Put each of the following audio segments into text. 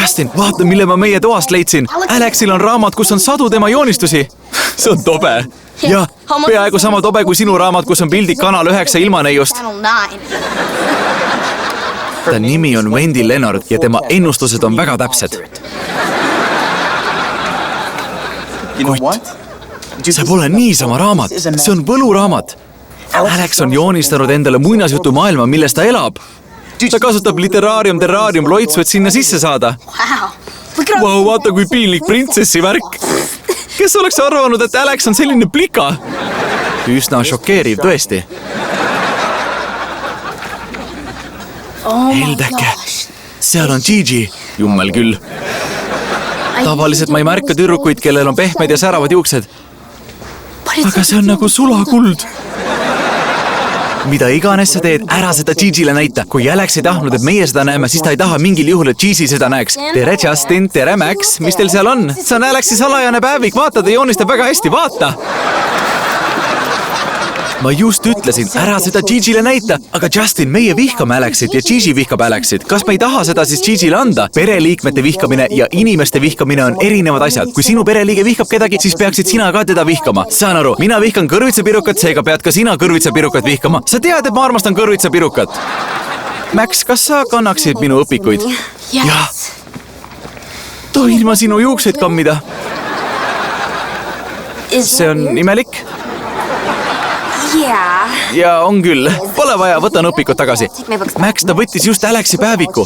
Justin, vaata, mille ma meie toast leidsin. Alexil on raamat, kus on sadu tema joonistusi. See on tobe. Ja, peaaegu sama tobe kui sinu raamat, kus on pildid Kanal 9 ilmaneiust. Ta nimi on Wendy Leonard ja tema ennustused on väga täpsed. Kutt, see pole niisama raamat, see on võluraamat. Alex on joonistanud endale muinasjutu maailma, milles ta elab. Ta kasutab literaarium terraarium loitsu, et sinna sisse saada. Wow, vaata kui piinlik printsessi värk. Kes oleks arvanud, et Alex on selline plika? Üsna šokeeriv, tõesti. Heldeke, seal on Gigi. Jummel küll. Tavaliselt ma ei märka tüdrukuid, kellel on pehmed ja säravad juuksed. Aga see on nagu sulakuld. Mida iganes sa teed, ära seda Gigile näita. Kui Alex ei tahtnud, et meie seda näeme, siis ta ei taha mingil juhul, et Gigi seda näeks. Tere Justin, tere Max, mis teil seal on? See on Alexi salajane päevik, vaata, ta joonistab väga hästi, vaata! Ma just ütlesin, ära seda Gigile näita, aga Justin, meie vihkame Alexit ja Gigi vihkab Alexit. Kas me ei taha seda siis Gigile anda? Pereliikmete vihkamine ja inimeste vihkamine on erinevad asjad. Kui sinu pereliige vihkab kedagi, siis peaksid sina ka teda vihkama. Saan aru, mina vihkan kõrvitsapirukat, seega pead ka sina kõrvitsapirukat vihkama. Sa tead, et ma armastan kõrvitsapirukat. Max, kas sa kannaksid minu õpikuid? Jah. Tohin ma sinu juukseid kammida? See on imelik. Ja on küll. Pole vaja, võtan õpikud tagasi. Max, ta võttis just Alexi päeviku.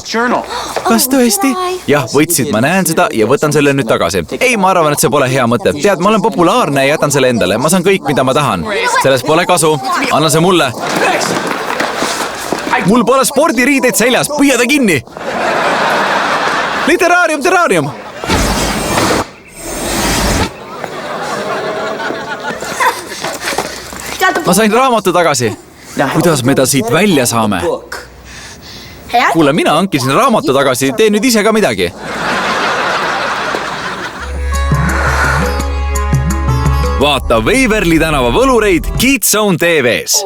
Kas tõesti? Jah, võtsid, ma näen seda ja võtan selle nüüd tagasi. Ei, ma arvan, et see pole hea mõte. Tead, ma olen populaarne ja jätan selle endale. Ma saan kõik, mida ma tahan. Sellest pole kasu. Anna see mulle. Mul pole spordiriideid seljas. Püüa ta kinni. Literaarium, terraarium. Ma sain raamatu tagasi. Kuidas me ta siit välja saame? Kuule, mina hankisin raamatu tagasi. Tee nüüd ise ka midagi. Vaata Waverly tänava võlureid Kids Zone TV-s.